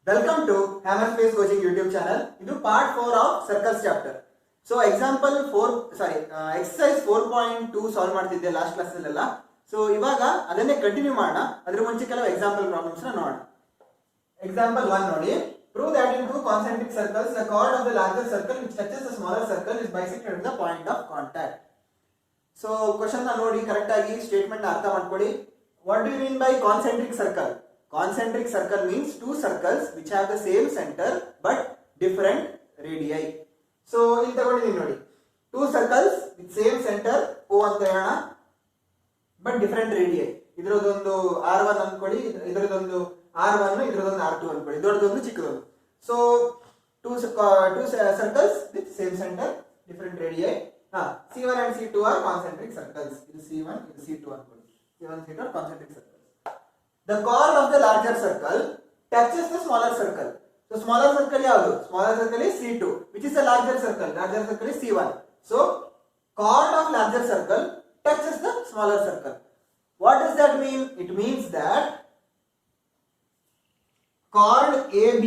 Welcome to Hammer Space Coaching YouTube channel. ಇದು part 4 of circles chapter. So example 4 exercise 4.2 solve ಮಾಡ್ತಿದ್ದೆ last class ಅಲ್ಲೆಲ್ಲ. So ಇವಾಗ ಅದನ್ನೇ continue ಮಾಡೋಣ. ಅದರ ಮುಂಚೆ ಕೆಲವು ಎಕ್ಸಾಂಪಲ್ ಪ್ರಾಬ್ಲಮ್ಸ್ ನ ನೋಡೋಣ. ಎಕ್ಸಾಂಪಲ್ 1 ನೋಡಿ. Prove that in two concentric circles the chord of the larger circle which touches the smaller circle is bisected at the point of contact. So question ನ ನೋಡಿ ಕರೆಕ್ಟ್ ಆಗಿ ಸ್ಟೇಟ್ಮೆಂಟ್ ನ ಅರ್ಥ ಮಾಡ್ಕೊಳ್ಳಿ. What do you mean by concentric circle? Concentric circle means two circles which have the same center but different radii. So ಇಲ್ಲಿ ತಗೊಂಡಿದ್ದೀನಿ ನೋಡಿ, two circles with same center O ಅಂತ ಹೇಳೋಣ but different radii. ಇದರದೊಂದು R1 ಅನ್ಕೊಳ್ಳಿ, ಇದರದೊಂದು R1, ಇದರದೊಂದು R2 ಅನ್ಕೊಳ್ಳಿ, ದೊಡ್ಡದೊಂದು ಚಿಕ್ಕದೊಂದು. So two circles with same center different radii. C1 and C2 are concentric circles. ಇದು C1, ಇದು C2 ಅನ್ಕೊಳ್ಳಿ. C1 C2 are concentric circles. The chord of the larger circle touches the smaller circle. So smaller circle ಯಾವುದು? Smaller circle is C2, which is the larger circle. Larger circle is C1. So chord of larger circle touches the smaller circle. What does that mean? It means that chord AB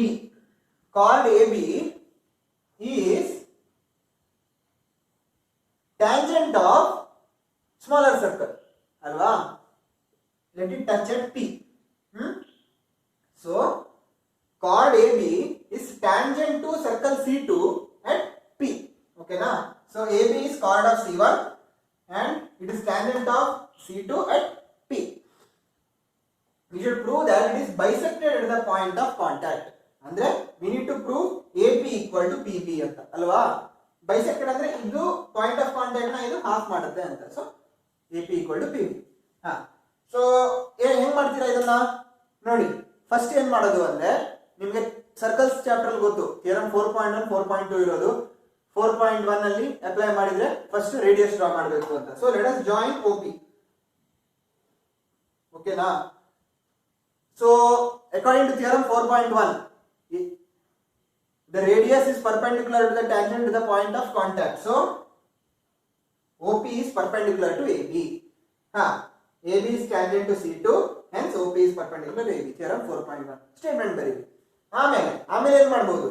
is tangent of smaller circle. Alva? Let it touch at P. So chord AB is tangent to circle C2 at P. Okay na? So AB is chord of C1 and it is tangent of C2 at P. We should prove that it is bisected at the point of contact. Andre we need to prove AP equal to PB anta alva. Bisected andre idu point of contact na idu half ಮಾಡುತ್ತೆ ಅಂತ. So AP equal to PB. So ಹೆಂಗ್ ಮಾಡ್ತೀರಾ ಇದನ್ನ ನೋಡಿ. First ಏನ್ ಮಾಡೋದು ಅಂದ್ರೆ, ನಿಮ್ಗೆ ಸರ್ಕಲ್ಸ್ ಚಾಪ್ಟರ್ ಗೊತ್ತು, ಥಿಯರಮ್ 4.1 4.2 ಇರೋದು. 4.1 ಅಲ್ಲಿ ಅಪ್ಲೈ ಮಾಡಿದ್ರೆ ಫಸ್ಟ್ ರೇಡಿಯಸ್ ಡ್ರಾ ಮಾಡಬೇಕು ಅಂತ. So let us join OP. ಓಕೆನಾ? So according to theorem 4.1 the radius is perpendicular to the tangent to the point of contact. So OP is perpendicular to AB. AB is tangent to C2, hence OP is perpendicular to AB. Theorem 4.1 statement ಬರೀರಿ. ಆಮೇಲೆ ಏನು ಮಾಡಬಹುದು?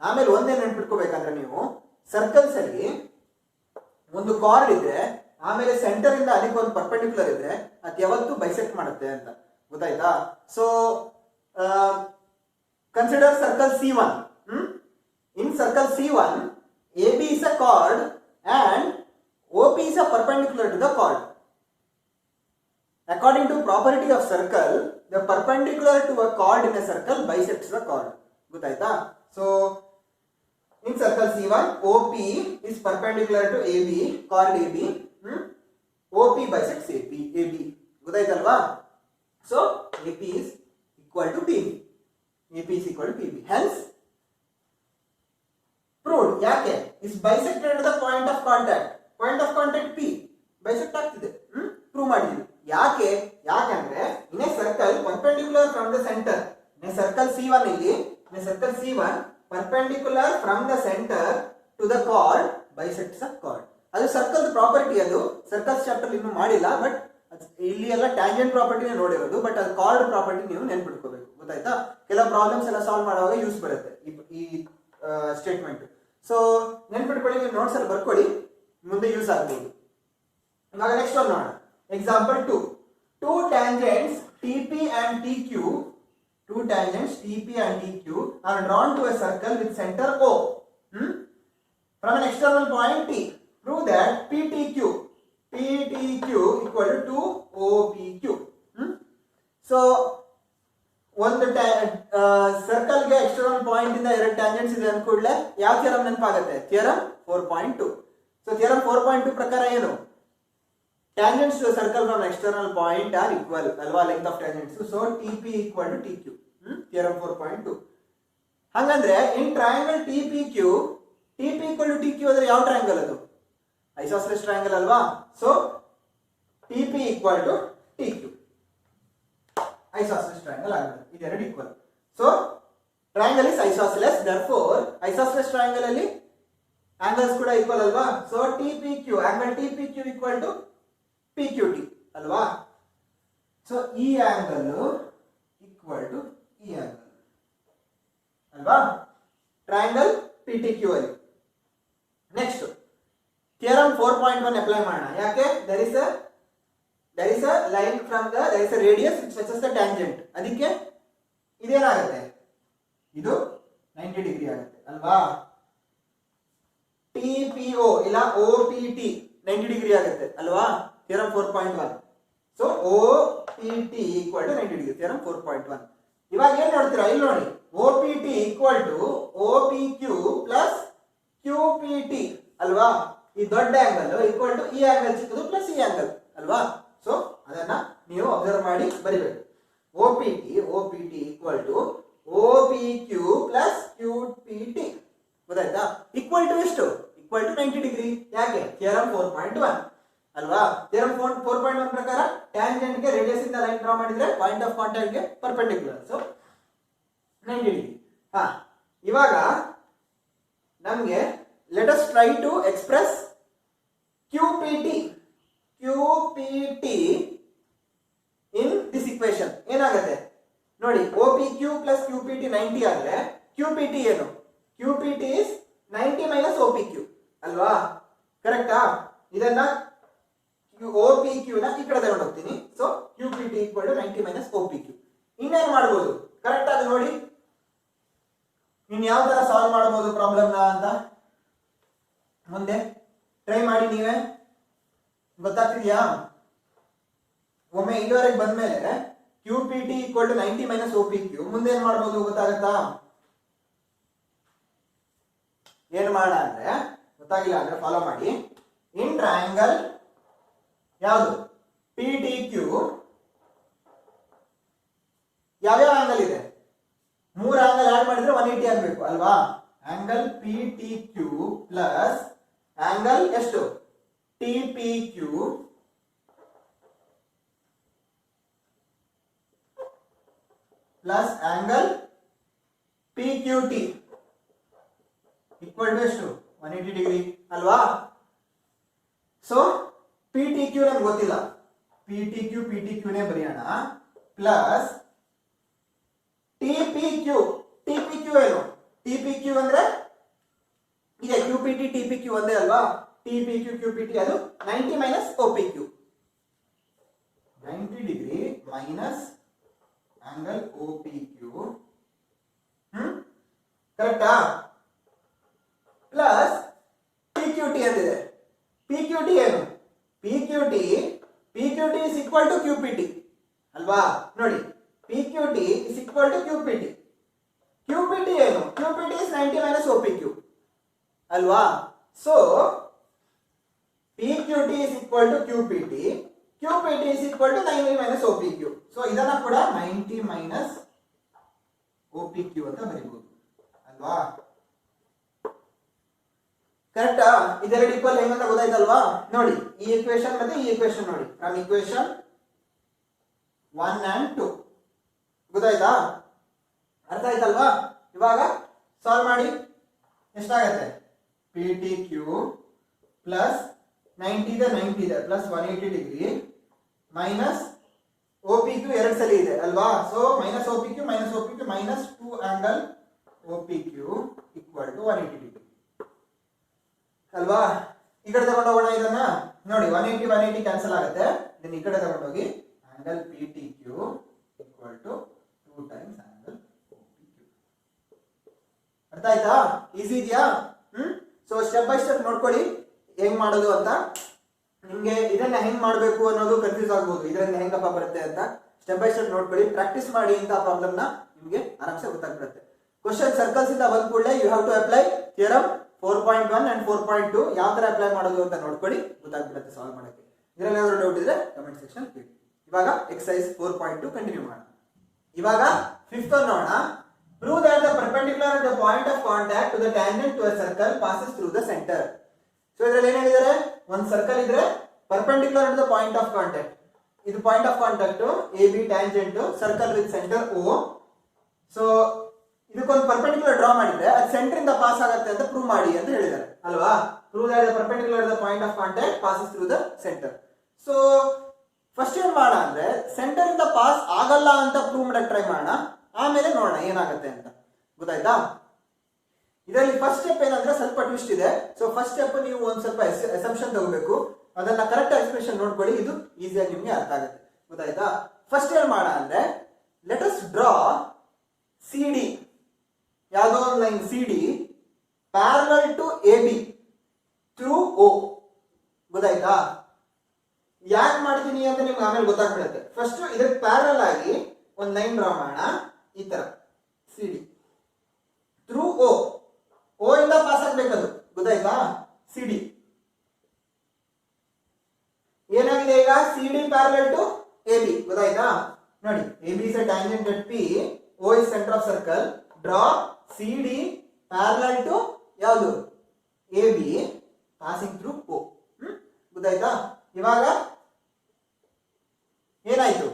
ಆಮೇಲೆ ಒಂದೇ ನೆನಪಿಟ್ಕೋಬೇಕಂದ್ರೆ, ನೀವು circles ಅಲ್ಲಿ ಒಂದು card ಇದ್ರೆ ಆಮೇಲೆ ಸೆಂಟರ್ ಇಂದ ಅದಕ್ಕೆ ಒಂದು ಪರ್ಪೆಂಡಿಕ್ಯುಲರ್ ಇದ್ರೆ ಅದು ಯಾವತ್ತೂ ಬೈಸೆಕ್ಟ್ ಮಾಡುತ್ತೆ ಅಂತ ಗೊತ್ತಾಯ್ತಾ? So consider circle C1. In circle C1, AB is a chord and OP is a perpendicular to the chord. According to property of circle, the perpendicular to a chord in a circle bisects the chord. Gotaita? So in circle C1, OP is perpendicular to AB, chord AB. OP bisects AB. Gotaita alva? So AP is equal to PB. AP is equal to PB. Hence proved. ಯಾಕೆ? is bisected at the point of contact. Point of contact P bisect ಆಗ್ತಿದೆ. Prove ಮಾಡಿದ್ವಿ. ಯಾಕಂದ್ರೆ in a circle perpendicular from the center, in a circle C1 ಇಲ್ಲಿ, in a circle C1 perpendicular from the center to the chord bisects the chord. ಅದು circle property. ಅದು circles chapter ಇನ್ನೂ ಮಾಡಿಲ್ಲ, but ಇಲ್ಲಿ ಎಲ್ಲ tangent ಪ್ರಾಪರ್ಟಿನೇ ನೋಡಿರೋದು, but ಅದು card property ನೀವು ನೆನ್ಪಿಟ್ಕೋಬೇಕು. ಗೊತ್ತಾಯ್ತಾ? ಕೆಲವು ಪ್ರಾಬ್ಲಮ್ಸ್ ಎಲ್ಲ ಸಾಲ್ವ್ ಮಾಡುವಾಗ ಯೂಸ್ ಬರುತ್ತೆ ಈ ಸ್ಟೇಟ್ಮೆಂಟ್. ಸೊ ನೆನ್ಪಿಟ್ಕೊಳ್ಳಿ, ನೀವು ನೋಟ್ಸ್ ಅಲ್ಲಿ ಬರ್ಕೊಳ್ಳಿ, ಮುಂದೆ ಯೂಸ್ ಆಗ್ಬೋದು. ಇವಾಗ ನೆಕ್ಸ್ಟ್ ಒಂದು ನೋಡೋಣ. Example 2. Two tangents TP and TQ are drawn to a circle with center O from an external point T. Prove that PTQ equal to 2OPQ. So ಒಂದು ಸರ್ಕಲ್ ಗೆ ಎಕ್ಸ್ಟರ್ನಲ್ ಪಾಯಿಂಟ್ ಇಂದ ಎರಡು tangents ಇದೆ ಅಂದ್ಕೂಡ್ಲೆ ಯಾವ theorem ನೆನಪಾಗುತ್ತೆ? Theorem 4.2. So theorem 4.2 ಪ್ರಕಾರ ಏನು? Tangents to a circle from an external point are equal. Alva, length of tangents. So TP equal to TQ. Theorem 4.2. ಹಂಗಂದ್ರೆ in triangle TPQ, TP equal to TQ ಅಂದ್ರೆ ಯಾವ triangle ಅದು? Isosceles triangle ಅಲ್ವಾ? So TP equal to TQ. Isosceles triangle ಆಗುತ್ತೆ. ಇದೆರಡು equal. So triangle is isosceles. Therefore isosceles triangle ಅಲ್ಲಿ angles ಕೂಡ equal ಅಲ್ವಾ? So TPQ, angle TPQ equal to PQT ಅಲ್ವಾ? ಸೊ ಈ ಆಂಗಲ್ ಈಕ್ವಲ್ ಟು ಈ ಆಂಗಲ್. ಅಲ್ವಾ, ಟ್ರಯಾಂಗಲ್ ಪಿ ಟಿ ಕ್ಯೂ ಅಲ್ಲಿ. ನೆಕ್ಸ್ಟ್ ಥಿಯರಮ್ 4.1 ಅಪ್ಲೈ ಮಾಡೋಣ. ಯಾಕೆ? there is a line from there is a radius which touches the tangent. ಅದಕ್ಕೆ ಇದೇನಾಗುತ್ತೆ, ಇದು 90 degree ಆಗುತ್ತೆ ಅಲ್ವಾ. ಟಿ ಪಿ ಒ ಇಲ್ಲ ಒ ಪಿ ಟಿ 90 ಡಿಗ್ರಿ ಆಗುತ್ತೆ ಅಲ್ವಾ, theorem 4.1. So O P T equal to 90 degree, theorem 4.1. ಇವಾಗ ಏನ್ ನೋಡ್ತೀರಾ, ಇಲ್ಲಿ ನೋಡಿ, O P T equal to O P Q plus Q P T ಅಲ್ವಾ. ಈ ದೊಡ್ಡ ಆಂಗಲ್ ಈಕ್ವಲ್ ಟು ಈ ಆಂಗಲ್ ಚಿಕ್ಕದು ಪ್ಲಸ್ ಈ ಆಂಗಲ್ ಅಲ್ವಾ. ಸೊ ಅದನ್ನ ನೀವು ಅಬ್ಸರ್ವ್ ಮಾಡಿ ಬರಿಬೇಕು. O P T equal to O P Q plus Q P T. ಗೊತ್ತಾಯ್ತಾ? ಈಕ್ವಲ್ ಟು ಎಷ್ಟು? Equal to 90 degree. ಯಾಕೆ? ಥಿಯರಮ್ 4.1 ಅಲ್ವಾ. ಥಿಯರಮ್ 4.1 ಪ್ರಕಾರ ಟ್ಯಾಂಜೆಂಟ್ ಗೆ ರೇಡಿಯಸ್ ಇಂದ ಲೈನ್ ಡ್ರಾ ಮಾಡಿದ್ರೆ ಪಾಯಿಂಟ್ ಆಫ್ ಕಾಂಟ್ಯಾಕ್ಟ್ ಗೆ ಪರ್ಪೆಂಡಿಕ್ಯುಲರ್. So 90 degree. ಇವಾಗ ನಮಗೆ let us try to express QPT in this equation. ಏನಾಗುತ್ತೆ ನೋಡಿ, OPQ ಪ್ಲಸ್ QPT 90 ಆದ್ರೆ QPT ಏನು? QPT ಇಸ್ 90 ಮೈನಸ್ OPQ ಅಲ್ವಾ, ಕರೆಕ್ಟಾ? ಇದನ್ನ OPQ ನ ಈ ಕಡೆ ತಗೊಂಡು ಹೋಗ್ತೀನಿ. So QPT equal to 90 minus OPQ. ಇನ್ನೇನು ಮಾಡ್ಬೋದು ಕರೆಕ್ಟ್ ಆಗಿ ನೋಡಿ, ಇನ್ ಯಾವ ತರ ಸಾಲ್ವ್ ಮಾಡಬಹುದು ಪ್ರಾಬ್ಲಮ್ನ ಅಂತ ಮುಂದೆ ಟ್ರೈ ಮಾಡಿ. ನೀವೇ ಗೊತ್ತಾಗ್ತಿದ್ಯಾ? ಒಮ್ಮೆ ಇಲ್ಲಿವರೆಗೆ ಬಂದ್ಮೇಲೆ QPT equal to 90 minus OPQ ಮುಂದೆ ಏನ್ ಮಾಡ್ಬೋದು ಗೊತ್ತಾಗತ್ತಾ? ಏನ್ ಮಾಡೋಣ ಅಂದ್ರೆ, ಗೊತ್ತಾಗಿಲ್ಲ ಅಂದ್ರೆ ಫಾಲೋ ಮಾಡಿ. ಇನ್ ಟ್ರಯಾಂಗಲ್ ಯಾವುದು PTQ ಯಾವ್ಯಾವ ಆಂಗಲ್ ಇದೆ? 3 ಆಂಗಲ್ ಆಡ್ ಮಾಡಿದ್ರೆ 180 ಆಗಬೇಕು ಅಲ್ವಾ. ಆಂಗಲ್ PTQ ಪ್ಲಸ್ ಆಂಗಲ್ ಎಷ್ಟು TPQ plus angle PQT equal to ಎಷ್ಟು? 180 ಡಿಗ್ರಿ ಅಲ್ವಾ. ಸೊ PTQ ನಮ್ಗೆ ಗೊತ್ತಿಲ್ಲ, PTQ ನೇ ಬರೆಯೋಣ. ಪ್ಲಸ್ TPQ ಏನು? TPQ ಅಂದ್ರೆ ಇದೆ QPT TPQ ಒಂದೇ ಅಲ್ವಾ. TPQ QPT ಅದು 90 minus OPQ, 90 degree minus angle OPQ. ಕರೆಕ್ಟಾ? ಪ್ಲಸ್ PQT ಅಂತಿದೆ. PQT ಏನು? PQT is equal to QPT ಅಲ್ವಾ. ನೋಡಿ, PQT is equal to QPT. QPT ಏನು? QPT is 90 minus OPQ ಅಲ್ವಾ. So PQT is equal to QPT, QPT is equal to 90 minus OPQ. So ಇದನ್ನ ಕೂಡ 90 minus OPQ ಅಂತ ಬರೀಬಹುದು ಅಲ್ವಾ. ಕರೆಕ್ಟಾ? ಇದೆರಡು ಈಕ್ವಲ್ ಹೆಂಗಂತ ಗೊತ್ತಾಯ್ತಲ್ವಾ. ನೋಡಿ, ಈ ಈಕ್ವೇಶನ್ ಮತ್ತೆ ಈ ಈಕ್ವೇಶನ್ ನೋಡಿ, ಫ್ರಮ್ ಈಕ್ವೇಶನ್ 1 and 2 ಗೊತ್ತಾಯ್ತಾ? ಅರ್ಥ ಆಯ್ತಲ್ವಾ? ಇವಾಗ ಸಾಲ್ವ್ ಮಾಡಿ. ಎಷ್ಟಾಗತ್ತೆ? PTQ ಪ್ಲಸ್ 90 ಇದೆ ಪ್ಲಸ್ 180 ಡಿಗ್ರಿ ಮೈನಸ್ OPQ ಎರಡು ಸಲ ಇದೆ ಅಲ್ವಾ. So minus OPQ minus 2 angle OPQ equal to 180 degree ಅಲ್ವಾ. ಈ ಕಡೆ ತಗೊಂಡು ಹೋಗೋಣ ಇದನ್ನ. ನೋಡಿ, 180 ಕ್ಯಾನ್ಸಲ್ ಆಗುತ್ತೆ. ಇದನ್ನ ಈ ಕಡೆ ತಗೊಂಡೋಗಿ angle PTQ equal to 2 times angle OPQ. ಅರ್ಥ ಆಯ್ತಾ? ಈಸಿ ಇದೆಯಾ? ಸೊ ಸ್ಟೆಪ್ ಬೈ ಸ್ಟೆಪ್ ನೋಡ್ಕೊಳ್ಳಿ ಹೆಂಗ್ ಮಾಡೋದು ಅಂತ. ನಿಮ್ಗೆ ಇದನ್ನ ಹೆಂಗ್ ಮಾಡ್ಬೇಕು ಅನ್ನೋದು ಕನ್ಫ್ಯೂಸ್ ಆಗ್ಬೋದು, ಇದರಿಂದ ಹೆಂಗಪ್ಪ ಬರುತ್ತೆ ಅಂತ. ಸ್ಟೆಪ್ ಬೈ ಸ್ಟೆಪ್ ನೋಡ್ಕೊಳ್ಳಿ, ಪ್ರಾಕ್ಟೀಸ್ ಮಾಡಿ ಇಂತ ಪ್ರಾಬ್ಲಮ್ ನ ನಿಮ್ಗೆ ಆರಾಮ್ಸೆ ಗೊತ್ತಾಗ್ಬಿಡುತ್ತೆ. ಕ್ವಶನ್ ಸರ್ಕಲ್ಸ್ ಇಂದ ಬಂದ ಕೂಡಲೇ you have to apply theorem 4.1 and 4.2 ಯಾವ ತರ ಅಪ್ಲೈ ಮಾಡೋದು ಅಂತ ನೋಡ್ಕೊಳ್ಳಿ, ಗೊತ್ತಾಗ್ಬಿಡುತ್ತೆ ಸಾಲ್ವ್ ಮಾಡಕ್ಕೆ. ಇದರಲ್ಲಿ ಏನಾದ್ರು ಡೌಟ್ ಇದ್ರೆ ಕಮೆಂಟ್ ಸೆಕ್ಷನ್ ಕೇಳಿ. ಇವಾಗ ಎಕ್ಸರ್ಸೈಸ್ 4.2 ಕಂಟಿನ್ಯೂ ಮಾಡೋಣ. ಇವಾಗ ಫಿಫ್ತ್ ಒನ್ ನೋಡೋಣ. Prove that the perpendicular at the point of contact to the tangent to a circle passes through the centre. So ಇದರಲ್ಲಿ ಏನ್ ಹೇಳಿದ್ದಾರೆ, ಒಂದು ಸರ್ಕಲ್ ಇದ್ರೆ perpendicular at the point of contact, ಇದು point of contact AB, tangent circle with centre O. So ಇದಕ್ಕೊಂದು perpendicular draw ಮಾಡಿದ್ರೆ ಅದು centre ಇಂದ ಪಾಸ್ ಆಗುತ್ತೆ ಅಂತ ಪ್ರೂವ್ ಮಾಡಿ ಅಂತ ಹೇಳಿದ್ದಾರೆ ಅಲ್ವಾ. Prove that the perpendicular the point of contact passes through the centre. So first ಏನ್ ಮಾಡೋಣ ಅಂದ್ರೆ ಸೆಂಟರ್ ಇಂದ ಪಾಸ್ ಆಗಲ್ಲ ಅಂತ ಪ್ರೂವ್ ಮಾಡಕ್ ಟ್ರೈ ಮಾಡೋಣ, ಆಮೇಲೆ ನೋಡೋಣ ಏನಾಗುತ್ತೆ ಅಂತ. ಗೊತ್ತಾಯ್ತಾ? ಇದರಲ್ಲಿ ಫಸ್ಟ್ ಸ್ಟೆಪ್ ಏನಂದ್ರೆ ಸ್ವಲ್ಪ ಟ್ವಿಸ್ಟ್ ಇದೆ. ಸೊ ಫಸ್ಟ್ ಸ್ಟೆಪ್ ನೀವು ಒಂದ್ ಸ್ವಲ್ಪ ಅಸಂಪ್ಷನ್ ತಗೋಬೇಕು, ಅದನ್ನ ಕರೆಕ್ಟ್ ಎಕ್ಸ್ಪ್ರೆಷನ್ ನೋಡ್ಕೊಳ್ಳಿ, ಇದು ಈಸಿಯಾಗಿ ನಿಮ್ಗೆ ಅರ್ಥ ಆಗುತ್ತೆ. ಗೊತ್ತಾಯ್ತಾ? ಫಸ್ಟ್ ಏನ್ ಮಾಡ ಅಂದ್ರೆ let us draw C D, ಯಾವ್ದೋ ಒಂದು line C D parallel to A B through O. ಗೊತ್ತಾಯ್ತಾ? ಯಾಕೆ ಮಾಡ್ತೀನಿ ಅಂತ ನಿಮ್ಗೆ ಆಮೇಲೆ ಗೊತ್ತಾಗ್ಬಿಡುತ್ತೆ. ಫಸ್ಟ್ ಇದಕ್ಕೆ ಪ್ಯಾರಲಲ್ ಆಗಿ ಒಂದು ಲೈನ್ ಡ್ರಾ ಮಾಡೋಣ, ಈ ತರ C D through O. O ಇಂದ ಪಾಸ್ ಆಗ್ಬೇಕದು. ಗೊತ್ತಾಯ್ತಾ? ಸಿ ಡಿ ಏನಾಗಿದೆ ಈಗ, C D parallel to A B. ಗೊತ್ತಾಯ್ತಾ? ನೋಡಿ, A B is a tangent at P, O is centre of circle, draw C D parallel to ಯಾವುದು, A B passing through O. ಗೊತ್ತಾಯ್ತಾ? ಇವಾಗ ಏನಾಯ್ತು,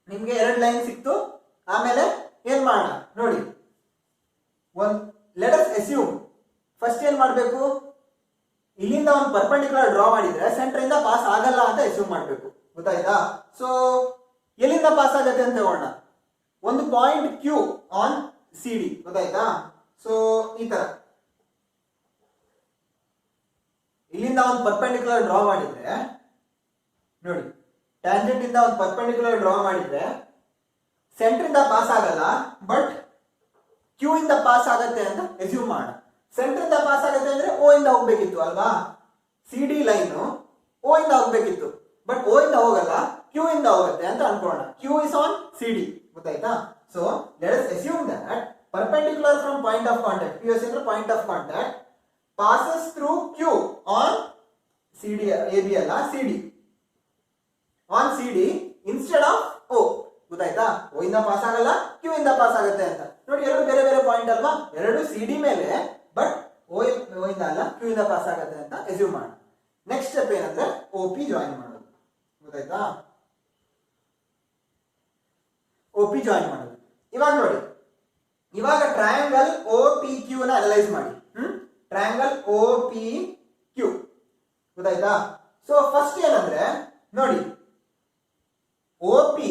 ನಿಮ್ಗೆ ಎರಡು ಲೈನ್ ಸಿಕ್ತು. ಆಮೇಲೆ ಏನ್ ಮಾಡೋಣ ನೋಡಿ, ಲೆಟ್ ಅಸ್ ಅಸ್ಯೂಮ್ ಫಸ್ಟ್ ಏನ್ ಮಾಡ್ಬೇಕು, ಇಲ್ಲಿಂದ ಒಂದು ಪರ್ಪೆಂಡಿಕ್ಯುಲರ್ ಡ್ರಾ ಮಾಡಿದ್ರೆ ಸೆಂಟರ್ ಇಂದ ಪಾಸ್ ಆಗಲ್ಲ ಅಂತ ಅಸ್ಯೂಮ್ ಮಾಡ್ಬೇಕು. ಗೊತ್ತಾಯ್ತಾ? ಸೊ ಎಲ್ಲಿಂದ ಪಾಸ್ ಆಗತ್ತೆ ಅಂತ ತಗೋಣ, ಒಂದು point Q on C D. ಗೊತ್ತಾಯ್ತಾ? ಸೊ ಈ ತರ ಇಲ್ಲಿಂದ ಒಂದು ಪರ್ಪೆಂಡಿಕ್ಯುಲರ್ ಡ್ರಾ ಮಾಡಿದ್ರೆ ನೋಡಿ, ಟ್ಯಾಂಜೆಂಟ್ ಇಂದ ಒಂದು ಪರ್ಪೆಂಡಿಕ್ಯುಲರ್ ಡ್ರಾ ಮಾಡಿದ್ರೆ ಸೆಂಟರ್ ಇಂದ ಪಾಸ್ ಆಗಲ್ಲ, ಬಟ್ ಕ್ಯೂ ಇಂದ ಪಾಸ್ ಆಗತ್ತೆ ಅಂತ ಅಸ್ಯೂಮ್ ಮಾಡೋಣ. ಸೆಂಟರ್ ಇಂದ ಪಾಸ್ ಆಗತ್ತೆ ಅಂದ್ರೆ ಓ ಇಂದ ಹೋಗ್ಬೇಕಿತ್ತು ಅಲ್ವಾ, ಸಿ ಡಿ ಲೈನ್ ಓ ಇಂದ ಹೋಗ್ಬೇಕಿತ್ತು, ಬಟ್ ಓ ಇಂದ ಹೋಗಲ್ಲ, ಕ್ಯೂ ಇಂದ ಹೋಗುತ್ತೆ ಅಂತ ಅನ್ಕೊಳ್ಳೋಣ. Q is on C D. ಗೊತ್ತಾಯ್ತಾ? So let us assume that perpendicular from point of contact, POC ಅಂದ್ರೆ point of contact, passes through Q on CD, AB ಅಲ್ಲ CD, on CD instead of O. ಗೊತ್ತಾಯ್ತಾ? O ಇಂದ pass ಆಗಲ್ಲ, Q ಇಂದ pass ಆಗುತ್ತೆ ಅಂತ. ನೋಡಿ, ಎರಡು ಬೇರೆ ಬೇರೆ ಪಾಯಿಂಟ್ ಅಲ್ವಾ, ಎರಡು CD ಮೇಲೆ, ಬಟ್ O ಇಂದ ಅಲ್ಲ, Q ಇಂದ ಪಾಸ್ ಆಗುತ್ತೆ ಅಂತ ಅಸ್ಯೂಮ್ ಮಾಡೋಣ. ನೆಕ್ಸ್ಟ್ ಸ್ಟೆಪ್ ಏನಂದ್ರೆ OP ಜಾಯಿನ್ ಮಾಡೋದು. ಗೊತ್ತಾಯ್ತಾ? OP ಜಾಯಿನ್ ಮಾಡೋದು. ಇವಾಗ ನೋಡಿ, ಇವಾಗ ಟ್ರಯಾಂಗಲ್ ಒ ಪಿ ಕ್ಯೂ ನ ಅನಲೈಸ್ ಮಾಡಿ. Triangle O P Q. ಗೊತ್ತಾಯ್ತಾ? ಸೊ ಫಸ್ಟ್ ಏನಂದ್ರೆ ನೋಡಿ, ಒ ಪಿ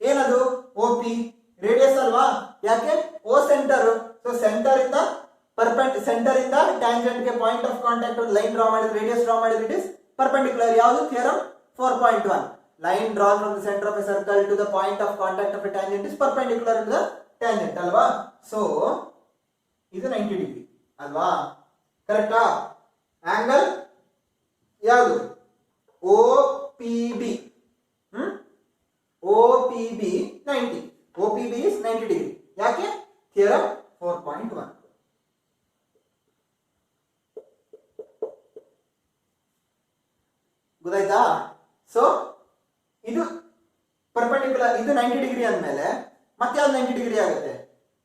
ಏನದು, ಒ ಪಿ ರೇಡಿಯಸ್ ಅಲ್ವಾ, ಯಾಕೆ ಓ ಸೆಂಟರ್. ಸೊ ಸೆಂಟರ್ ಇಂದ ಸೆಂಟರ್ ಇಂದ ಟ್ಯಾಂಜೆಂಟ್ ಗೆ ಪಾಯಿಂಟ್ ಆಫ್ ಕಾಂಟ್ಯಾಕ್ಟ್ ಒಂದು ಲೈನ್ ಡ್ರಾ ಮಾಡಿದ್ರೆ, ರೇಡಿಯಸ್ ಡ್ರಾ ಮಾಡಿದ್ರೆ ಇಟ್ ಇಸ್ ಪರ್ಪೆಂಡಿಕ್ಯುಲರ್. ಯಾವುದು theorem 4.1, line drawn from the centre of a circle to the point of contact of a tangent is perpendicular to the tangent ಅಲ್ವಾ. So ಇದು 90 degree ಅಲ್ವಾ, ಕರೆಕ್ಟಾ? Angle ಯಾವುದು, O P B. O P B 90, O P B is 90 degree. ಯಾಕೆ? Theorem 4.1. ಗೊತ್ತಾಯ್ತಾ? So ಇದು perpendicular, ಇದು 90 degree ಅಂದ್ಮೇಲೆ ಮತ್ತೆ ಯಾವ್ದು 90 ಡಿಗ್ರಿ ಆಗುತ್ತೆ,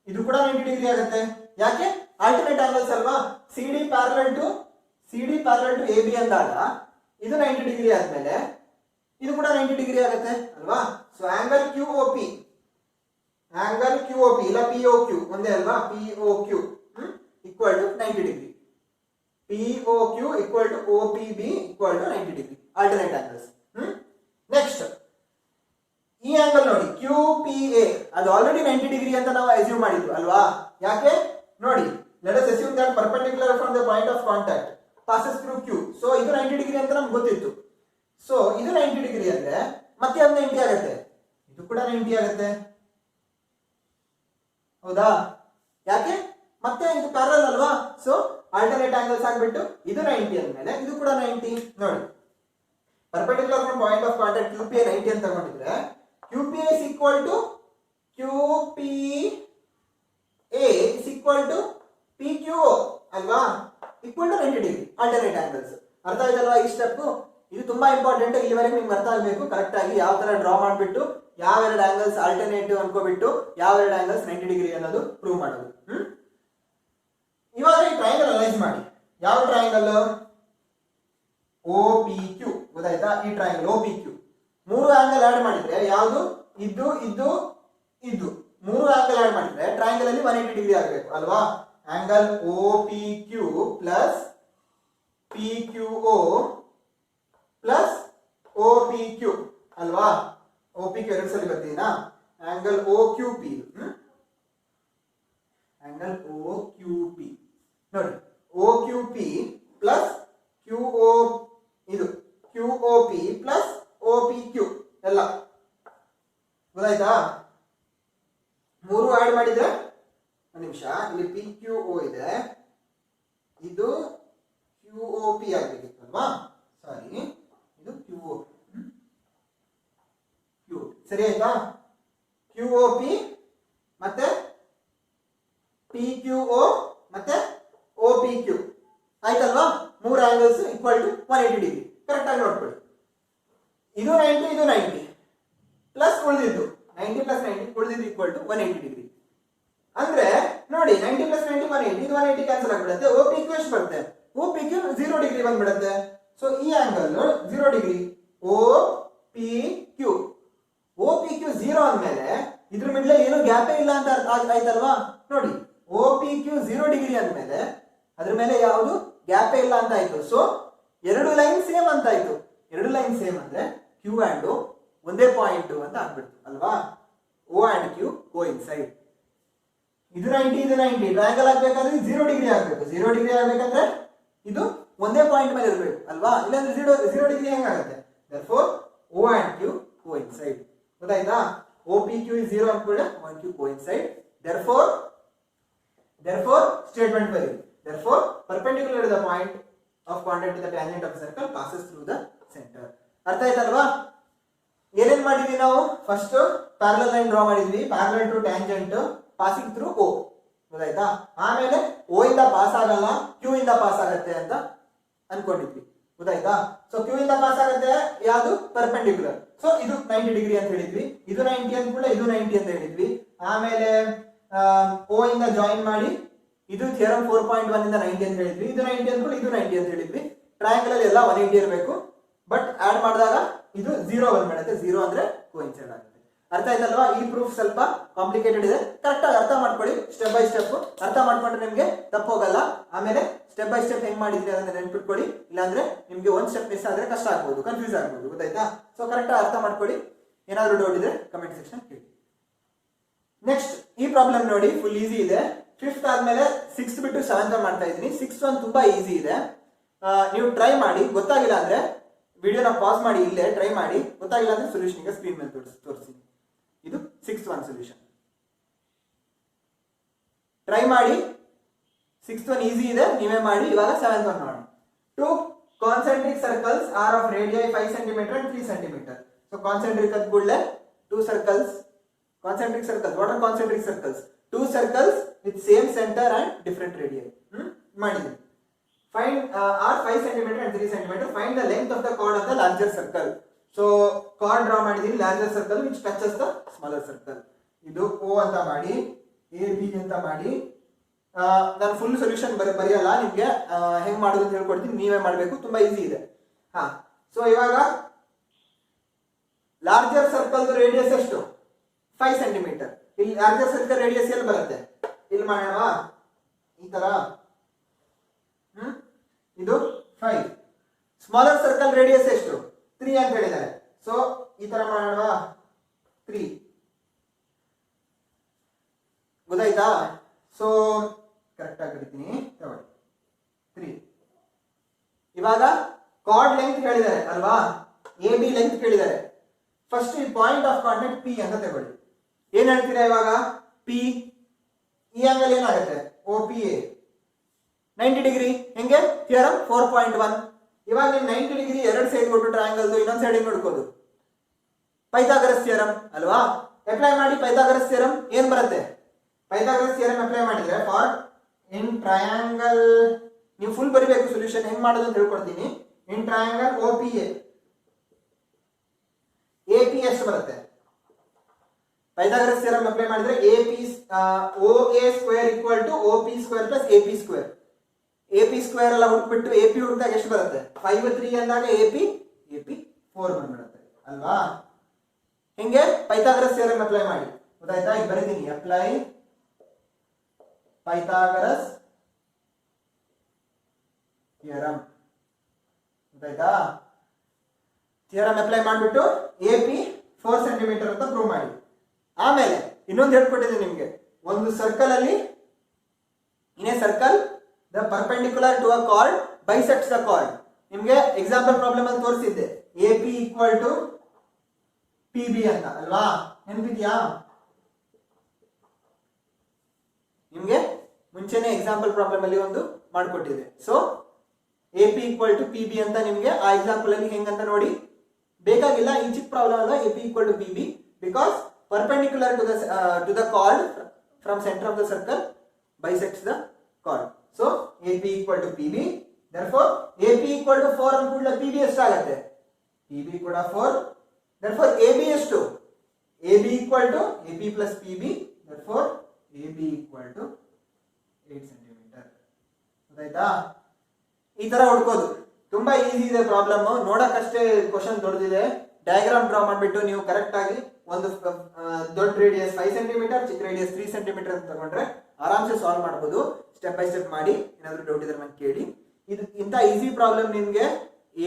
ಇದು ಕೂಡ 90 ಡಿಗ್ರಿ ಆಗುತ್ತೆ. ಯಾಕೆ? ಆಲ್ಟರ್ನೇಟ್ ಆಂಗಲ್ಸ್ ಅಲ್ವಾ. C D parallel to A B ಅಂದಾಗ ಇದು 90 ಡಿಗ್ರಿ ಆದ್ಮೇಲೆ ಇದು ಕೂಡ 90 ಡಿಗ್ರಿ ಆಗುತ್ತೆ ಅಲ್ವಾ. So angle Q O P, angle Q O P ಇಲ್ಲ ಪಿ ಒ ಕ್ಯೂ ಒಂದೇ ಅಲ್ವಾ, P O Q equal to 90 degree. P O Q equal to O P B equal to 90 degree, alternate angles. Next ಈ angle ನೋಡಿ, Q P A, ಅದು already 90 degree ಅಂತ ನಾವು assume ಮಾಡಿದ್ವಿ ಅಲ್ವಾ. ಯಾಕೆ ನೋಡಿ, let us assume that perpendicular from the point of contact passes through Q. So ಇದು 90 ಡಿಗ್ರಿ ಅಂತ ನಮ್ಗೆ ಗೊತ್ತಿತ್ತು. ಸೊ ಇದು 90 ಡಿಗ್ರಿ ಅಂದ್ರೆ ಮತ್ತೆ ಅದು 90 ಆಗುತ್ತೆ, ಇದು ಕೂಡ 90 ಆಗುತ್ತೆ. ಹೌದಾ? ಯಾಕೆ? ಮತ್ತೆ ಇದು ಪ್ಯಾರಲಲ್ ಅಲ್ವಾ. ಸೊ ಆಲ್ಟರ್ನೇಟ್ ಆಂಗಲ್ಸ್ ಆಗ್ಬಿಟ್ಟು ಇದು 90 ಅಂದ್ಮೇಲೆ ಇದು ಕೂಡ 90. ನೋಡಿ, perpendicular from point of contact Q P A 90 ಅಂತ ತಗೊಂಡಿದ್ರೆ QPA is equal to QPA is equal to PQO ಅಲ್ವಾ, equal to 90 degree, alternate angles. ಅರ್ಥ ಆಯ್ತಲ್ವಾ ಈ ಸ್ಟೆಪ್? ಇದು ತುಂಬಾ ಇಂಪಾರ್ಟೆಂಟ್. ಇಲ್ಲಿವರೆಗೆ ನಿಮ್ಗೆ ಅರ್ಥ ಆಗಬೇಕು ಕರೆಕ್ಟ್ ಆಗಿ, ಯಾವ ತರ ಡ್ರಾ ಮಾಡಿಬಿಟ್ಟು ಯಾವೆರಡು ಆಂಗಲ್ಸ್ ಆಲ್ಟರ್ನೇಟಿವ್ ಅನ್ಕೋಬಿಟ್ಟು ಯಾವೆರಡು ಆಂಗಲ್ಸ್ 90 ಡಿಗ್ರಿ ಅನ್ನೋದು ಪ್ರೂವ್ ಮಾಡೋದು. ಇವಾಗ ಈ ಟ್ರಯಾಂಗಲ್ ಅನಲೈಸ್ ಮಾಡಿ. ಯಾವ ಟ್ರಯಾಂಗಲ್? O P Q. ಗೊತ್ತಾಯ್ತಾ? ಈ ಟ್ರಯಾಂಗಲ್ ಒ ಪಿ ಕ್ಯೂ ಮೂರು ಆಂಗಲ್ ಆಡ್ ಮಾಡಿದ್ರೆ ಯಾವುದು, ಇದು ಇದು ಇದು ಮೂರು ಆಂಗಲ್ ಆಡ್ ಮಾಡಿದ್ರೆ ಟ್ರಯಾಂಗಲ್ ಅಲ್ಲಿ 180 ಡಿಗ್ರಿ ಆಗಬೇಕು ಅಲ್ವಾ. Angle O P Q plus P Q O plus O P Q ಅಲ್ವಾ. ಒ ಪಿ ಕ್ಯೂ ಎರಡು ಸಲ ಬರ್ತೀನಾ. ಆಂಗಲ್ ಒ ಕ್ಯೂ ಪಿ ನೋಡಿ O Q P plus Q O ಇದು Q O P plus O P Q ಎಲ್ಲ ಗೊತ್ತಾಯ್ತಾ. ಮೂರು add ಮಾಡಿದ್ರೆ ಒಂದು ನಿಮಿಷ, ಇಲ್ಲಿ ಪಿ ಕ್ಯೂ ಒ ಇದೆ, ಇದು ಕ್ಯೂ ಒ ಪಿ ಆಗ್ಬೇಕಿತ್ತು ಅಲ್ವಾ, ಸಾರಿ ಇದು ಕ್ಯೂ ಒ ಕ್ಯೂ, ಸರಿ ಆಯ್ತಾ. ಕ್ಯೂ ಒ ಪಿ ಮತ್ತೆ ಪಿ ಕ್ಯೂ ಒ ಮತ್ತೆ ಒ ಪಿ ಕ್ಯೂ ಆಯ್ತಲ್ವಾ. ಮೂರು angles equal to 180 degree correct ಆಗಿ ನೋಡ್ಕೊಳ್ಳಿ. ಇದು 90 ಇದು 90 ಪ್ಲಸ್ ಉಳಿದಿದ್ದು 90 ಪ್ಲಸ್ 90 ಉಳಿದಿದ್ದು ಈಕ್ವಲ್ ಟು 180 ಡಿಗ್ರಿ. ಅಂದ್ರೆ ನೋಡಿ 90 ಪ್ಲಸ್ 90 180, ಇದು 180 ಕ್ಯಾನ್ಸಲ್ ಆಗ್ಬಿಡುತ್ತೆ. ಒ ಪಿ ಕ್ಯೂ ಎಷ್ಟು ಬರುತ್ತೆ, ಒ ಪಿ ಕ್ಯೂ 0 ಡಿಗ್ರಿ ಬಂದ್ಬಿಡುತ್ತೆ. ಸೊ ಈ angle 0 degree O P Q. O P Q 0 ಅಂದ್ಮೇಲೆ ಇದ್ರ ಮಿಡ್ಲ್ ಏನು ಗ್ಯಾಪೇ ಇಲ್ಲ ಅಂತ ಅರ್ಥ ಆಯ್ತಲ್ವಾ. ನೋಡಿ ಒ ಪಿ ಕ್ಯೂ 0 ಡಿಗ್ರಿ ಅಂದ್ಮೇಲೆ ಅದ್ರ ಮೇಲೆ ಯಾವುದು ಗ್ಯಾಪೇ ಇಲ್ಲ ಅಂತ ಆಯ್ತು. ಸೊ ಎರಡು ಲೈನ್ ಸೇಮ್ ಅಂತ ಆಯ್ತು. ಎರಡು ಲೈನ್ ಸೇಮ್ ಅಂದ್ರೆ ಕ್ಯೂ ಅಂಡ್ ಒ ಒಂದೇ ಪಾಯಿಂಟ್ ಅಂತ ಆಗ್ಬಿಡ್ತು ಅಲ್ವಾ. ಓ ಅಂಡ್ ಕ್ಯೂ ಗೋ ಇನ್ಸೈಡ್. ಇದು 90 ಇದು 90 ಟ್ರಯಾಂಗಲ್ ಆಗ್ಬೇಕಾದ್ರೆ 0 ಡಿಗ್ರಿ ಆಗ್ಬೇಕು. 0 ಡಿಗ್ರಿ ಆಗ್ಬೇಕಂದ್ರೆ ಇದು ಒಂದೇ ಪಾಯಿಂಟ್ ಮೇಲೆ ಇರಬೇಕು ಅಲ್ವಾ, ಇಲ್ಲಾಂದ್ರೆ 0 degree ಹೆಂಗಾಗುತ್ತೆ. therefore O and Q coincide. ಗೊತ್ತಾಯ್ತಾ. OPQ is 0 ಅನ್ಕೊಳ್ಳಿ, OQ coincide. therefore statement ಬರಿ. therefore perpendicular to the point of contact to the tangent of the circle passes through the center. ಅರ್ಥ ಆಯ್ತಲ್ವಾ. ಏನೇನ್ ಮಾಡಿದ್ವಿ ನಾವು, ಫಸ್ಟ್ ಪ್ಯಾರಲಲ್ ಲೈನ್ ಡ್ರಾ ಮಾಡಿದ್ವಿ, parallel to tangent passing through O. ಗೊತ್ತಾಯ್ತಾ. ಆಮೇಲೆ O ಇಂದ ಪಾಸ್ ಆಗಲ್ಲ, Q ಇಂದ ಪಾಸ್ ಆಗತ್ತೆ ಅಂತ ಅನ್ಕೊಂಡಿದ್ವಿ. ಗೊತ್ತಾಯ್ತಾ. ಸೊ Q ಇಂದ ಪಾಸ್ ಆಗುತ್ತೆ ಯಾವುದು, ಪರ್ಪೆಂಡಿಕ್ಯುಲರ್. ಸೊ ಇದು 90 ಡಿಗ್ರಿ ಅಂತ ಹೇಳಿದ್ವಿ, ಇದು 90 ಅಂತ ಕೂಡ ಇದು 90 ಅಂತ ಹೇಳಿದ್ವಿ. ಆಮೇಲೆ O ಇಂದ ಜಾಯಿನ್ ಮಾಡಿ ಇದು ಥಿಯರಮ್ 4.1 ಇಂದ 90 ಅಂತ ಹೇಳಿದ್ವಿ, ಇದು 90 ಅಂತ ಕೂಡ ಇದು 90 ಅಂತ ಹೇಳಿದ್ವಿ. ಟ್ರಯಾಂಗಲ್ ಅಲ್ಲಿ ಎಲ್ಲ 180 ಇರಬೇಕು, ಬಟ್ ಆಡ್ ಮಾಡಿದಾಗ ಇದು 0 ಬಂದ್ಬಿಡುತ್ತೆ. 0 ಅಂದ್ರೆ ಕೋಇನ್ಸೈಡ್ ಆಗುತ್ತೆ. ಅರ್ಥ ಆಯ್ತಲ್ವಾ. ಈ ಪ್ರೂಫ್ ಸ್ವಲ್ಪ ಕಾಂಪ್ಲಿಕೇಟೆಡ್ ಇದೆ, ಕರೆಕ್ಟ್ ಆಗಿ ಅರ್ಥ ಮಾಡ್ಕೊಳ್ಳಿ. ಸ್ಟೆಪ್ ಬೈ ಸ್ಟೆಪ್ ಅರ್ಥ ಮಾಡ್ಕೊಂಡ್ರೆ ನಿಮ್ಗೆ ತಪ್ಪೋಗಲ್ಲ. ಆಮೇಲೆ ಸ್ಟೆಪ್ ಬೈ ಸ್ಟೆಪ್ ಹೆಂಗ್ ಮಾಡಿದ್ರಿ ಅದನ್ನ ನೆನ್ಪಿಟ್ಕೊಳ್ಳಿ, ಇಲ್ಲಾಂದ್ರೆ ನಿಮ್ಗೆ ಒಂದ್ ಸ್ಟೆಪ್ ಮಿಸ್ ಆದ್ರೆ ಕಷ್ಟ ಆಗ್ಬೋದು, ಕನ್ಫ್ಯೂಸ್ ಆಗ್ಬೋದು. ಗೊತ್ತಾಯ್ತಾ. ಸೊ ಕರೆಕ್ಟ್ ಆಗಿ ಅರ್ಥ ಮಾಡ್ಕೊಳ್ಳಿ. ಏನಾದ್ರು ಡೌಟ್ ಇದ್ರೆ ಕಮೆಂಟ್ ಸೆಕ್ಷನ್ ಕೇಳಿ. ನೆಕ್ಸ್ಟ್ ಈ ಪ್ರಾಬ್ಲಮ್ ನೋಡಿ, ಫುಲ್ ಈಸಿ ಇದೆ. 5th ಆದ್ಮೇಲೆ 6th ಬಿಟ್ಟು 7th ಮಾಡ್ತಾ ಇದೀನಿ. 6th ಒಂದು ತುಂಬಾ ಈಸಿ ಇದೆ, ನೀವು ಟ್ರೈ ಮಾಡಿ. ಗೊತ್ತಾಗಿಲ್ಲ ಅಂದ್ರೆ ವಿಡಿಯೋನ ಪಾಸ್ ಮಾಡಿ ಇಲ್ಲೇ ಟ್ರೈ ಮಾಡಿ. ಗೊತ್ತಾಗಿಲ್ಲ ಅಂದ್ರೆ ಸೊಲ್ಯೂಷನ್ ಈಗ ಸ್ಕ್ರೀನ್ ಮೇಲೆ ತೋರಿಸಿ. ಇದು 6th one ಸೊಲ್ಯೂಷನ್. ಟ್ರೈ ಮಾಡಿ. 6th one ಈಸಿ ಇದೆ, ನೀವೇ ಮಾಡಿ. ಇವಾಗ 7th one ನೋಡಿ. 2 concentric circles are of radii 5 cm and 3 cm. So concentric at ಕೂಡಲೇ 2 circles, concentric circles. What are concentric circles? 2 circles with same center and different radii. ಮಾಡಿದ್ವಿ. Find are 5 cm and 3 cm. Find the length of the chord of the larger circle. So chord draw ಮಾಡಿದೀನಿ, larger circle which touches the smaller circle. ಇದು O ಅಂತ ಮಾಡಿ, AB ಅಂತ ಮಾಡಿ. ನಾನು full solution ಬರೆಯಲ್ಲ, ನಿಮ್ಗೆ ಹೆಂಗ್ ಮಾಡೋದು ಅಂತ ಹೇಳ್ಕೊಡ್ತೀನಿ, ನೀವೇ ಮಾಡಬೇಕು. ತುಂಬಾ ಈಸಿ ಇದೆ. ಸೊ ಇವಾಗ ಲಾರ್ಜರ್ ಸರ್ಕಲ್ ರೇಡಿಯಸ್ ಎಷ್ಟು, 5 ಸೆಂಟಿಮೀಟರ್. ಇಲ್ಲಿ ಲಾರ್ಜರ್ ಸರ್ಕಲ್ ರೇಡಿಯಸ್ ಎಲ್ಲಿ ಬರುತ್ತೆ, ಇಲ್ಲಿ ಮಾಡೋಣ ಈ ತರ. ಇದು 5. ಸ್ಮಾಲರ್ ಸರ್ಕಲ್ ರೇಡಿಯಸ್ ಎಷ್ಟು, 3 ಅಂತ ಹೇಳಿದ್ದಾರೆ. ಸೊ ಈ ತರ ಮಾಡೋಣ, 3. ಗೊತ್ತಾಯ್ತಾ. ಸೊ ಕರೆಕ್ಟ್ ಆಗಿ ಬರೀತೀನಿ ತಗೊಳ್ಳಿ, 3. ಇವಾಗ ಕಾರ್ಡ್ ಲೆಂತ್ ಹೇಳಿದ್ದಾರೆ ಅಲ್ವಾ, AB ಲೆಂತ್ ಕೇಳಿದ್ದಾರೆ. ಫಸ್ಟ್ ಈ ಪಾಯಿಂಟ್ ಆಫ್ ಕಾಂಟ್ಯಾಕ್ಟ್ P ಅಂತ ತಗೊಳ್ಳಿ. ಏನ್ ಹೇಳ್ತೀರಾ ಇವಾಗ, P ಈ ಆಂಗಲ್ ಏನಾಗುತ್ತೆ, OPA 90 ಡಿಗ್ರಿ. ಹೆಂಗೆ, ಥಿಯರಮ್ 4.1. ಇವಾಗ ನೀವು 90 ಡಿಗ್ರಿ ಎರಡು ಸೈಡ್ ಕೊಟ್ಟು ಟ್ರಯಾಂಗಲ್ ಇನ್ನೊಂದು ಸೈಡ್ ನೋಡ್ಕೋದು, ಪೈಥಾಗರಸ್ ಥಿಯರಮ್ ಅಲ್ವಾ. ಅಪ್ಲೈ ಮಾಡಿ ಪೈಥಾಗರಸ್ ಥಿಯರಮ್. ಏನ್ ಬರುತ್ತೆ, ಪೈಥಾಗರಸ್ ಥಿಯರಮ್ ಅಪ್ಲೈ ಮಾಡಿದ್ರೆ ಫಾರ್ ಇನ್ ಟ್ರಯಾಂಗಲ್, ನೀವು ಫುಲ್ ಬರಿಬೇಕು ಸೊಲ್ಯೂಷನ್ ಹೆಂಗ್ ಮಾಡೋದು ಅಂತ ಹೇಳ್ಕೊಡ್ತೀನಿ. ಇನ್ ಟ್ರಯಾಂಗಲ್ OPA AP ಎಷ್ಟು ಬರುತ್ತೆ, ಪೈಥಾಗರಸ್ ಥಿಯರಮ್ ಅಪ್ಲೈ ಮಾಡಿದ್ರೆ OA square equal to OP square plus AP square. AP square ಎಲ್ಲ ಹುಡುಕ್ಬಿಟ್ಟು AP ಹುಡುಕಿದಾಗ ಎಷ್ಟು ಬರುತ್ತೆ, 5 3 ಅಂದಾಗ AP 4 ಬಂದ್ಬಿಡುತ್ತೆ ಅಲ್ವಾ. ಹಿಂಗೆ ಪೈಥಾಗರಸ್ ಥಿಯರಮ್ ಅಪ್ಲೈ ಮಾಡಿ. ಗೊತ್ತಾಯ್ತಾ. ಈಗ ಬರೀತೀನಿ, ಅಪ್ಲೈ ಪೈಥಾಗರಸ್ ಥಿಯರಮ್. ಗೊತ್ತಾಯ್ತಾ. ಥಿಯರಮ್ ಅಪ್ಲೈ ಮಾಡಿಬಿಟ್ಟು AP 4 ಸೆಂಟಿಮೀಟರ್ ಅಂತ ಪ್ರೂವ್ ಮಾಡಿ. ಆಮೇಲೆ ಇನ್ನೊಂದು ಹೇಳ್ಕೊಟ್ಟಿದ್ದೀನಿ ನಿಮ್ಗೆ, ಒಂದು ಸರ್ಕಲ್ ಅಲ್ಲಿ ಇನ್ನೇ circle the perpendicular to a chord bisects the chord. ನಿಮ್ಗೆ ಎಕ್ಸಾಂಪಲ್ ಪ್ರಾಬ್ಲಮ್ ಅಲ್ಲಿ ತೋರಿಸಿದ್ದೆ A P equal to P B ಅಂತ ಅಲ್ವಾ, ನೆನಪಿದ್ಯಾ ನಿಮ್ಗೆ? ಮುಂಚೆನೆ ಎಕ್ಸಾಂಪಲ್ ಪ್ರಾಬ್ಲಮ್ ಅಲ್ಲಿ ಒಂದು ಮಾಡ್ಕೊಟ್ಟಿದೆ. So A P equal to P B ಅಂತ ನಿಮ್ಗೆ ಆ ಎಕ್ಸಾಂಪಲ್ ಅಲ್ಲಿ ಹೆಂಗಂತ ನೋಡಿ. ಬೇಕಾಗಿಲ್ಲ ಈ ಚಿಕ್ಕ ಪ್ರಾಬ್ಲಮ್ ಅಲ್ಲ, A P equal to P B because perpendicular to the chord from center of the circle bisects the chord. So AP equal to PB. Therefore AP equal to 4 ಅನ್ಕೊಂಡ್ರೆ PB ಎಷ್ಟಾಗುತ್ತೆ? PB ಕೂಡ 4. Therefore AB ಎಷ್ಟು? AB equal to AP plus PB. Therefore AB equal to 8 cm. ಗೊತ್ತಾಯ್ತಾ? ಈ ತರ ಹುಡ್ಕೋದು ತುಂಬಾ easy ಇದೆ problem. ನೋಡಕ್ಕಷ್ಟೇ question ದೊಡ್ಡದಿದೆ. ಡಯಾಗ್ರಾಮ್ ಡ್ರಾ ಮಾಡಿಬಿಟ್ಟು ನೀವು ಕರೆಕ್ಟ್ ಆಗಿ ಒಂದು ದೊಡ್ಡ ರೇಡಿಯಸ್ 5 ಸೆಂಟಿಮೀಟರ್, ಚಿಕ್ಕ ರೇಡಿಯಸ್ 3 ಸೆಂಟಿಮೀಟರ್ ಅಂತ ತಗೊಂಡ್ರೆ ಆರಾಮ್ಸೆ ಸಾಲ್ವ್ ಮಾಡಬಹುದು. ಸ್ಟೆಪ್ ಬೈ ಸ್ಟೆಪ್ ಮಾಡಿ. ಏನಾದ್ರು ಡೌಟ್ ಇದ್ರೆ ನಂಗೆ ಕೇಳಿ. ಇದು ಇಂಥ ಈಸಿ ಪ್ರಾಬ್ಲಮ್ ನಿಮ್ಗೆ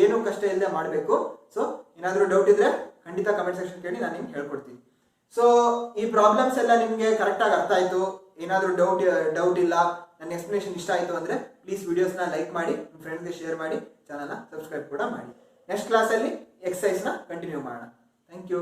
ಏನು ಕಷ್ಟ ಇಲ್ಲದೆ ಮಾಡಬೇಕು. ಸೊ ಏನಾದ್ರು ಡೌಟ್ ಇದ್ರೆ ಖಂಡಿತ ಕಮೆಂಟ್ ಸೆಕ್ಷನ್ ಕೇಳಿ, ನಾನು ನಿಮ್ಗೆ ಹೇಳ್ಕೊಡ್ತೀನಿ. ಸೊ ಈ ಪ್ರಾಬ್ಲಮ್ಸ್ ಎಲ್ಲ ನಿಮ್ಗೆ ಕರೆಕ್ಟ್ ಆಗಿ ಅರ್ಥ ಆಯ್ತು, ಏನಾದ್ರು ಡೌಟ್ ಇಲ್ಲ, ನನ್ನ ಎಕ್ಸ್ಪ್ಲನೇಷನ್ ಇಷ್ಟ ಆಯ್ತು ಅಂದ್ರೆ ಪ್ಲೀಸ್ ವಿಡಿಯೋಸ್ನ ಲೈಕ್ ಮಾಡಿ, ನಿಮ್ಮ ಫ್ರೆಂಡ್ಸ್ಗೆ ಶೇರ್ ಮಾಡಿ, ಚಾನಲ್ನ ಸಬ್ಸ್ಕ್ರೈಬ್ ಕೂಡ ಮಾಡಿ. ನೆಕ್ಸ್ಟ್ ಕ್ಲಾಸಲ್ಲಿ ಎಕ್ಸಸೈಸ್ನ ಕಂಟಿನ್ಯೂ ಮಾಡೋಣ. Thank you.